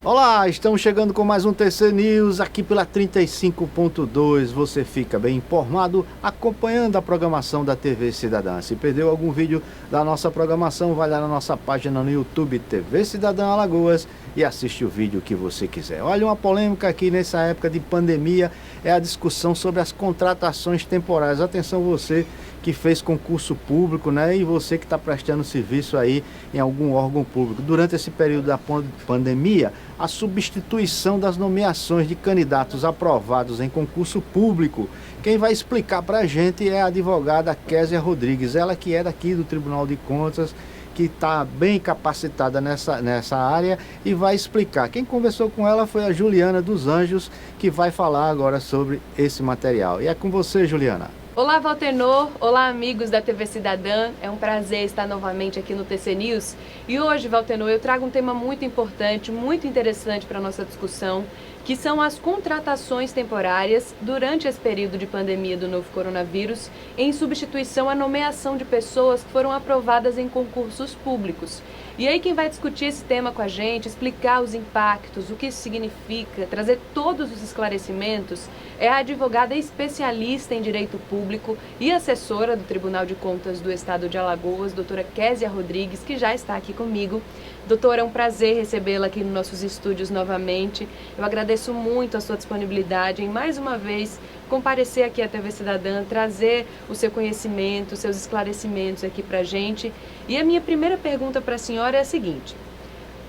Olá, estamos chegando com mais um TC News aqui pela 35.2. Você fica bem informado acompanhando a programação da TV Cidadã. Se perdeu algum vídeo da nossa programação, vai lá na nossa página no YouTube TV Cidadã Alagoas e assiste o vídeo que você quiser. Olha, uma polêmica aqui nessa época de pandemia é a discussão sobre as contratações temporárias. Atenção você que fez concurso público, né? E você que está prestando serviço aí em algum órgão público. Durante esse período da pandemia, a substituição das nomeações de candidatos aprovados em concurso público. Quem vai explicar para a gente é a advogada Késia Rodrigues, ela que é daqui do Tribunal de Contas, que está bem capacitada nessa área e vai explicar. Quem conversou com ela foi a Juliana dos Anjos, que vai falar agora sobre esse material. E é com você, Juliana. Olá, Valtenor. Olá, amigos da TV Cidadã. É um prazer estar novamente aqui no TC News. E hoje, Valtenor, eu trago um tema muito importante, muito interessante para a nossa discussão, que são as contratações temporárias durante esse período de pandemia do novo coronavírus, em substituição à nomeação de pessoas que foram aprovadas em concursos públicos. E aí quem vai discutir esse tema com a gente, explicar os impactos, o que isso significa, trazer todos os esclarecimentos, é a advogada especialista em direito público e assessora do Tribunal de Contas do Estado de Alagoas, doutora Késia Rodrigues, que já está aqui comigo. Doutora, é um prazer recebê-la aqui nos nossos estúdios novamente. Eu agradeço muito a sua disponibilidade em, mais uma vez, comparecer aqui à TV Cidadã, trazer o seu conhecimento, os seus esclarecimentos aqui para a gente. E a minha primeira pergunta para a senhora é a seguinte: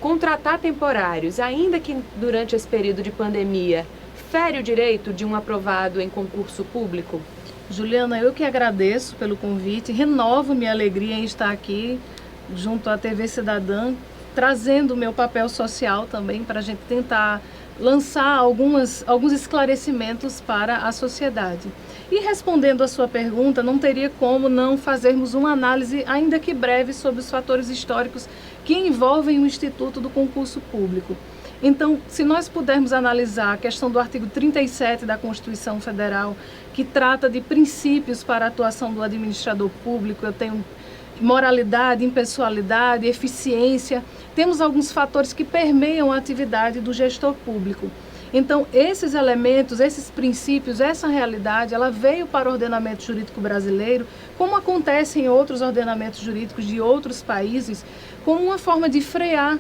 contratar temporários, ainda que durante esse período de pandemia, fere o direito de um aprovado em concurso público? Juliana, eu que agradeço pelo convite, renovo minha alegria em estar aqui junto à TV Cidadã, trazendo o meu papel social também para a gente tentar lançar alguns esclarecimentos para a sociedade. E respondendo a sua pergunta, não teria como não fazermos uma análise, ainda que breve, sobre os fatores históricos que envolvem o Instituto do Concurso Público. Então, se nós pudermos analisar a questão do artigo 37 da Constituição Federal, que trata de princípios para a atuação do administrador público, eu tenho moralidade, impessoalidade, eficiência, temos alguns fatores que permeiam a atividade do gestor público. Então, esses elementos, esses princípios, essa realidade, ela veio para o ordenamento jurídico brasileiro, como acontece em outros ordenamentos jurídicos de outros países, como uma forma de frear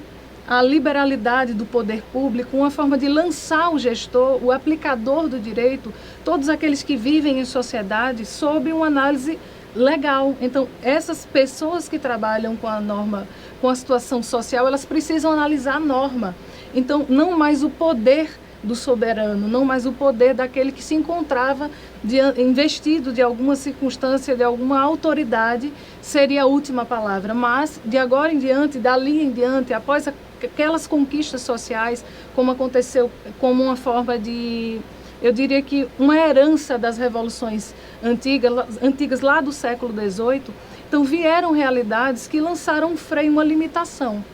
a liberalidade do poder público, uma forma de lançar o gestor, o aplicador do direito, todos aqueles que vivem em sociedade, sob uma análise legal. Então, essas pessoas que trabalham com a norma, com a situação social, elas precisam analisar a norma. Então, não mais o poder do soberano, não mais o poder daquele que se encontrava investido de alguma circunstância, de alguma autoridade, seria a última palavra. Mas, de agora em diante, dali em diante, após aquelas conquistas sociais, como aconteceu como uma forma de, eu diria que uma herança das revoluções antigas lá do século XVIII, então vieram realidades que lançaram um freio, uma limitação.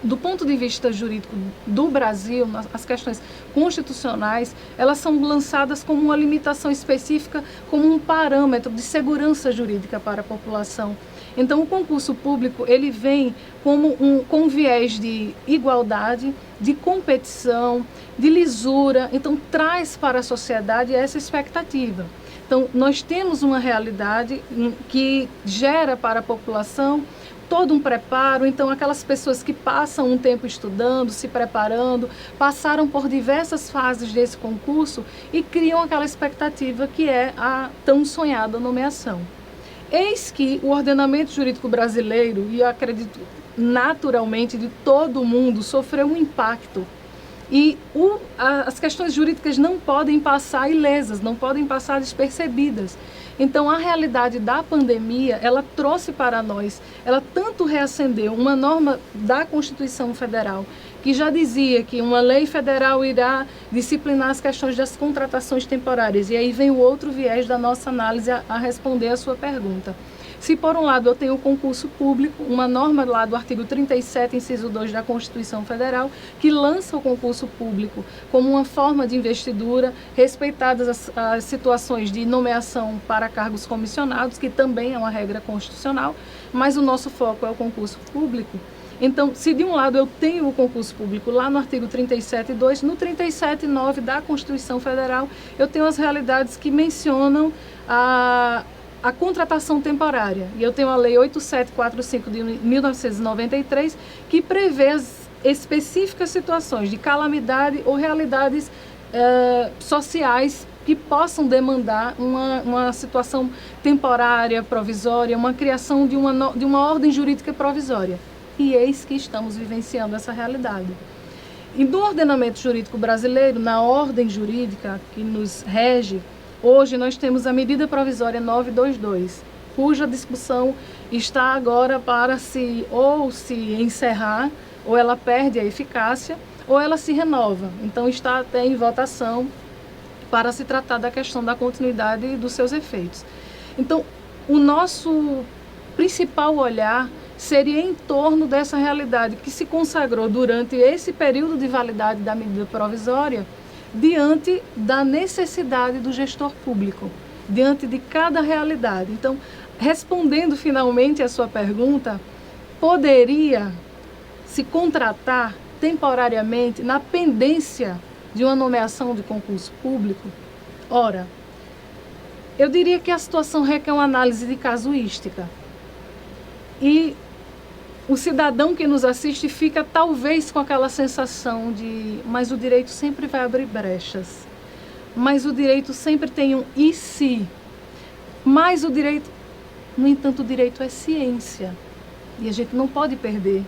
Do ponto de vista jurídico do Brasil, as questões constitucionais, elas são lançadas como uma limitação específica, como um parâmetro de segurança jurídica para a população. Então, o concurso público, ele vem como com viés de igualdade, de competição, de lisura, então traz para a sociedade essa expectativa. Então, nós temos uma realidade que gera para a população todo um preparo. Então, aquelas pessoas que passam um tempo estudando, se preparando, passaram por diversas fases desse concurso e criam aquela expectativa que é a tão sonhada nomeação. Eis que o ordenamento jurídico brasileiro, e eu acredito naturalmente de todo o mundo, sofreu um impacto. E as questões jurídicas não podem passar ilesas, não podem passar despercebidas. Então, a realidade da pandemia, ela trouxe para nós, ela tanto reacendeu uma norma da Constituição Federal, que já dizia que uma lei federal irá disciplinar as questões das contratações temporárias. E aí vem o outro viés da nossa análise a responder a sua pergunta. Se por um lado eu tenho o concurso público, uma norma lá do artigo 37, inciso 2 da Constituição Federal, que lança o concurso público como uma forma de investidura, respeitadas as situações de nomeação para cargos comissionados, que também é uma regra constitucional, mas o nosso foco é o concurso público. Então, se de um lado eu tenho o concurso público lá no artigo 37.2, no 37.9 da Constituição Federal, eu tenho as realidades que mencionam a contratação temporária. E eu tenho a Lei 8745 de 1993, que prevê as específicas situações de calamidade ou realidades sociais que possam demandar uma situação temporária, provisória, uma criação de uma ordem jurídica provisória. E eis que estamos vivenciando essa realidade. E no ordenamento jurídico brasileiro, na ordem jurídica que nos rege, hoje nós temos a medida provisória 922, cuja discussão está agora para se encerrar, ou ela perde a eficácia, ou ela se renova. Então está até em votação para se tratar da questão da continuidade dos seus efeitos. Então, o nosso principal olhar seria em torno dessa realidade que se consagrou durante esse período de validade da medida provisória, diante da necessidade do gestor público, diante de cada realidade. Então, respondendo finalmente a sua pergunta, poderia se contratar temporariamente na pendência de uma nomeação de concurso público? Ora, eu diria que a situação requer uma análise de casuística. E o cidadão que nos assiste fica talvez com aquela sensação de, mas o direito sempre vai abrir brechas, mas o direito sempre tem um e se, mas o direito, no entanto, o direito é ciência e a gente não pode perder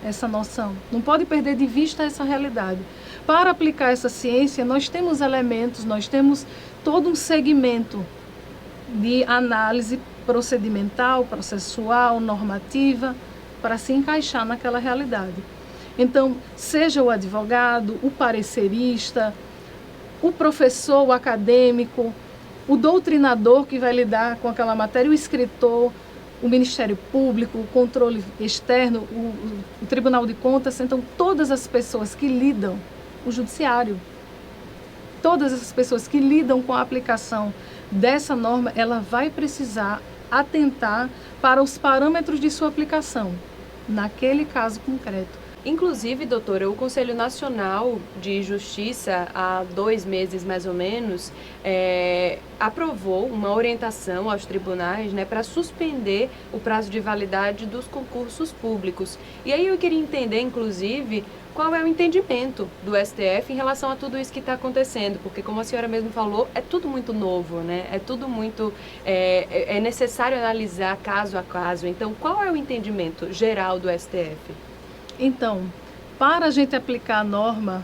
essa noção, não pode perder de vista essa realidade. Para aplicar essa ciência, nós temos elementos, nós temos todo um segmento de análise procedimental, processual, normativa, para se encaixar naquela realidade. Então, seja o advogado, o parecerista, o professor, o acadêmico, o doutrinador que vai lidar com aquela matéria, o escritor, o Ministério Público, o controle externo, o Tribunal de Contas, então todas as pessoas que lidam, o Judiciário, todas essas pessoas que lidam com a aplicação dessa norma, ela vai precisar atentar para os parâmetros de sua aplicação, naquele caso concreto. Inclusive, doutora, o Conselho Nacional de Justiça, há 2 meses mais ou menos, aprovou uma orientação aos tribunais, né, para suspender o prazo de validade dos concursos públicos. E aí eu queria entender, inclusive, qual é o entendimento do STF em relação a tudo isso que está acontecendo, porque, como a senhora mesmo falou, é tudo muito novo, né? É tudo muito... É necessário analisar caso a caso. Então, qual é o entendimento geral do STF? Então, para a gente aplicar a norma,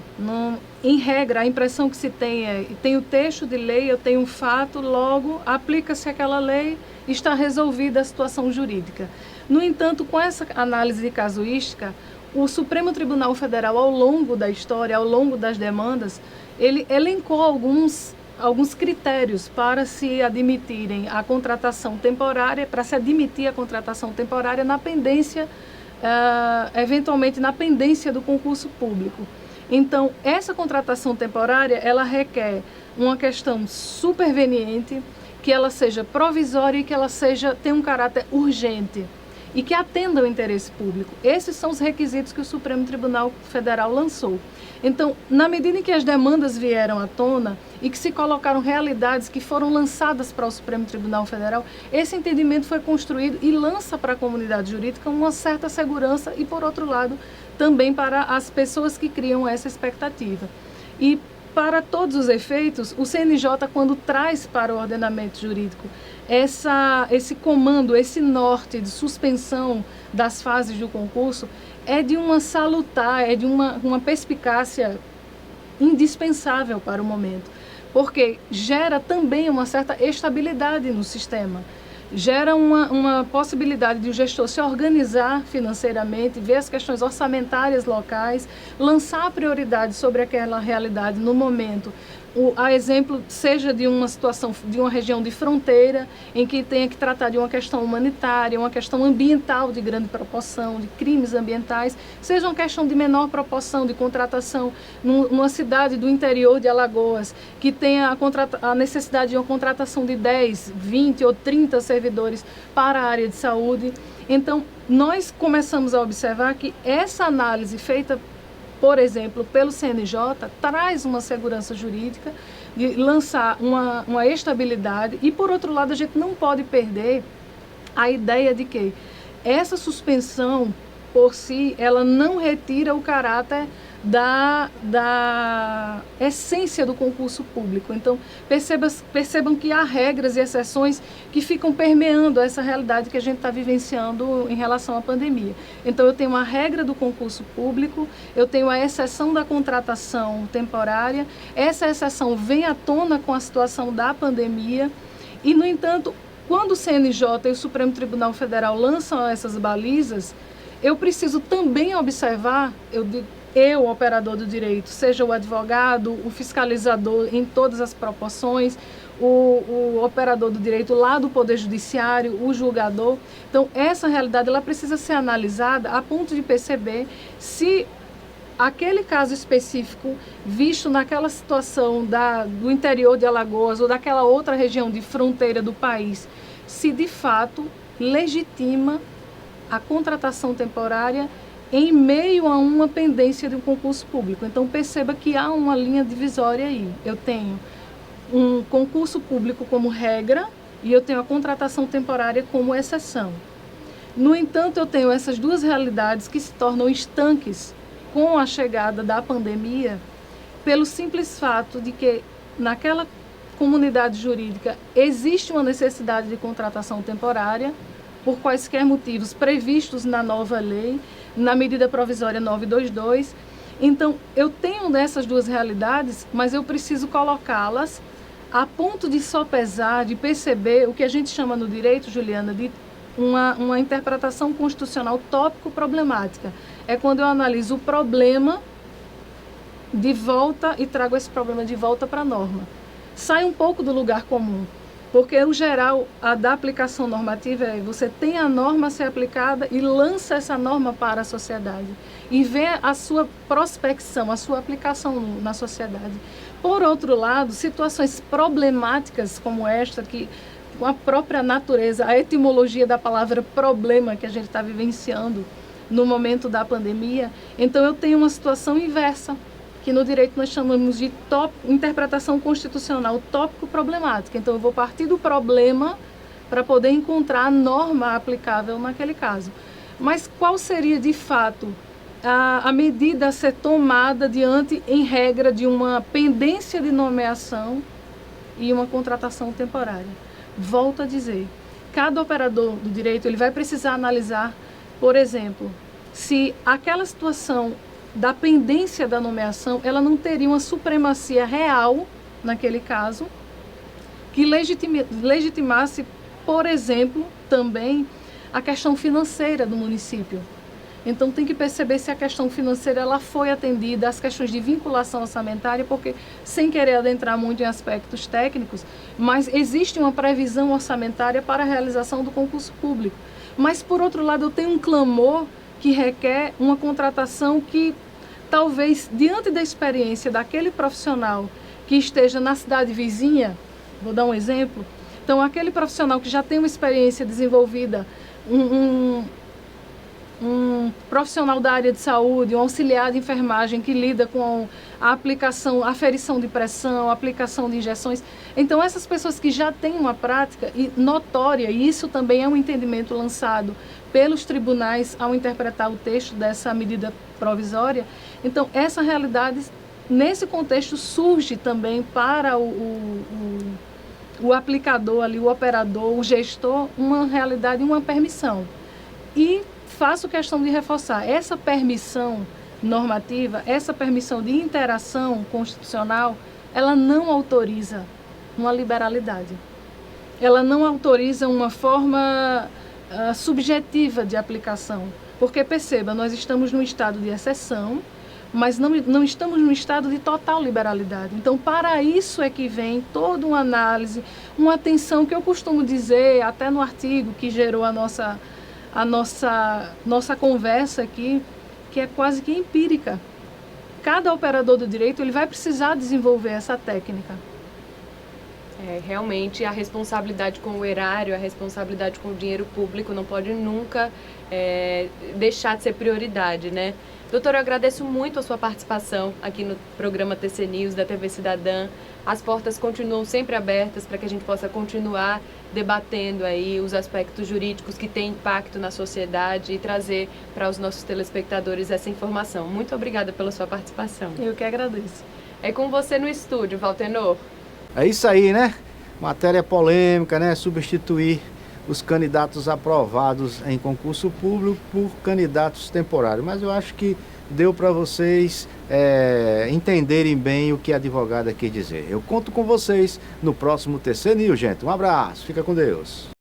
em regra, a impressão que se tem é, tem o texto de lei, eu tenho um fato, logo aplica-se aquela lei, está resolvida a situação jurídica. No entanto, com essa análise de casuística, o Supremo Tribunal Federal, ao longo da história, ao longo das demandas, ele elencou alguns critérios para se admitirem a contratação temporária, para se admitir a contratação temporária na pendência, eventualmente na pendência do concurso público. Então, essa contratação temporária, ela requer uma questão superveniente, que ela seja provisória e que ela tenha um caráter urgente e que atenda ao interesse público. Esses são os requisitos que o Supremo Tribunal Federal lançou. Então, na medida em que as demandas vieram à tona e que se colocaram realidades que foram lançadas para o Supremo Tribunal Federal, esse entendimento foi construído e lança para a comunidade jurídica uma certa segurança e, por outro lado, também para as pessoas que criam essa expectativa. E, para todos os efeitos, o CNJ, quando traz para o ordenamento jurídico esse comando, esse norte de suspensão das fases do concurso, é de uma salutar, é de uma perspicácia indispensável para o momento, porque gera também uma certa estabilidade no sistema, gera uma possibilidade de o gestor se organizar financeiramente, ver as questões orçamentárias locais, lançar prioridades sobre aquela realidade no momento, a exemplo seja de uma situação de uma região de fronteira em que tenha que tratar de uma questão humanitária, uma questão ambiental de grande proporção, de crimes ambientais, seja uma questão de menor proporção de contratação numa cidade do interior de Alagoas que tenha a necessidade de uma contratação de 10, 20 ou 30 servidores para a área de saúde. Então, nós começamos a observar que essa análise feita, por exemplo, pelo CNJ, traz uma segurança jurídica de lançar uma estabilidade e, por outro lado, a gente não pode perder a ideia de que essa suspensão, por si, ela não retira o caráter da essência do concurso público. Então, percebam que há regras e exceções que ficam permeando essa realidade que a gente está vivenciando em relação à pandemia. Então, eu tenho a regra do concurso público, eu tenho a exceção da contratação temporária, essa exceção vem à tona com a situação da pandemia e, no entanto, quando o CNJ e o Supremo Tribunal Federal lançam essas balizas, eu preciso também observar, eu, operador do direito, seja o advogado, o fiscalizador em todas as proporções, o operador do direito lá do Poder Judiciário, o julgador. Então, essa realidade ela precisa ser analisada a ponto de perceber se aquele caso específico, visto naquela situação do interior de Alagoas ou daquela outra região de fronteira do país, se de fato legitima a contratação temporária em meio a uma pendência de um concurso público. Então, perceba que há uma linha divisória aí. Eu tenho um concurso público como regra e eu tenho a contratação temporária como exceção. No entanto, eu tenho essas duas realidades que se tornam estanques com a chegada da pandemia, pelo simples fato de que naquela comunidade jurídica existe uma necessidade de contratação temporária, por quaisquer motivos previstos na nova lei, na medida provisória 922. Então, eu tenho dessas duas realidades, mas eu preciso colocá-las a ponto de sopesar, de perceber o que a gente chama no direito, Juliana, de uma interpretação constitucional tópico-problemática. É quando eu analiso o problema de volta e trago esse problema de volta para a norma. Sai um pouco do lugar comum. Porque, o geral, a da aplicação normativa é você tem a norma a ser aplicada e lança essa norma para a sociedade. E vê a sua prospecção, a sua aplicação na sociedade. Por outro lado, situações problemáticas como esta, que com a própria natureza, a etimologia da palavra problema que a gente está vivenciando no momento da pandemia, então eu tenho uma situação inversa, que no direito nós chamamos de interpretação constitucional tópico-problemática. Então, eu vou partir do problema para poder encontrar a norma aplicável naquele caso. Mas qual seria, de fato, a medida a ser tomada diante, em regra, de uma pendência de nomeação e uma contratação temporária? Volto a dizer, cada operador do direito ele vai precisar analisar, por exemplo, se aquela situação da pendência da nomeação, ela não teria uma supremacia real, naquele caso, que legitimasse, por exemplo, também a questão financeira do município. Então, tem que perceber se a questão financeira ela foi atendida, as questões de vinculação orçamentária, porque, sem querer adentrar muito em aspectos técnicos, mas existe uma previsão orçamentária para a realização do concurso público. Mas, por outro lado, eu tenho um clamor que requer uma contratação que, talvez, diante da experiência daquele profissional que esteja na cidade vizinha, vou dar um exemplo, então, aquele profissional que já tem uma experiência desenvolvida, um profissional da área de saúde, um auxiliar de enfermagem que lida com a aplicação, a aferição de pressão, a aplicação de injeções. Então, essas pessoas que já têm uma prática notória, e isso também é um entendimento lançado pelos tribunais ao interpretar o texto dessa medida provisória. Então, essa realidade, nesse contexto, surge também para o aplicador ali, o operador, o gestor, uma realidade, uma permissão. E faço questão de reforçar, essa permissão normativa, essa permissão de interação constitucional, ela não autoriza uma liberalidade. Ela não autoriza uma forma subjetiva de aplicação. Porque, perceba, nós estamos num estado de exceção, mas não estamos num estado de total liberalidade. Então, para isso é que vem toda uma análise, uma atenção que eu costumo dizer, até no artigo que gerou a nossa conversa aqui, que é quase que empírica. Cada operador do direito ele vai precisar desenvolver essa técnica. Realmente a responsabilidade com o erário, a responsabilidade com o dinheiro público não pode nunca deixar de ser prioridade, né? Doutor, eu agradeço muito a sua participação aqui no programa TC News da TV Cidadã. As portas continuam sempre abertas para que a gente possa continuar debatendo aí os aspectos jurídicos que têm impacto na sociedade e trazer para os nossos telespectadores essa informação. Muito obrigada pela sua participação. Eu que agradeço. É com você no estúdio, Valtenor. É isso aí, né? Matéria polêmica, né? Substituir os candidatos aprovados em concurso público por candidatos temporários. Mas eu acho que deu para vocês entenderem bem o que a advogada quer dizer. Eu conto com vocês no próximo TC News, gente. Um abraço, fica com Deus.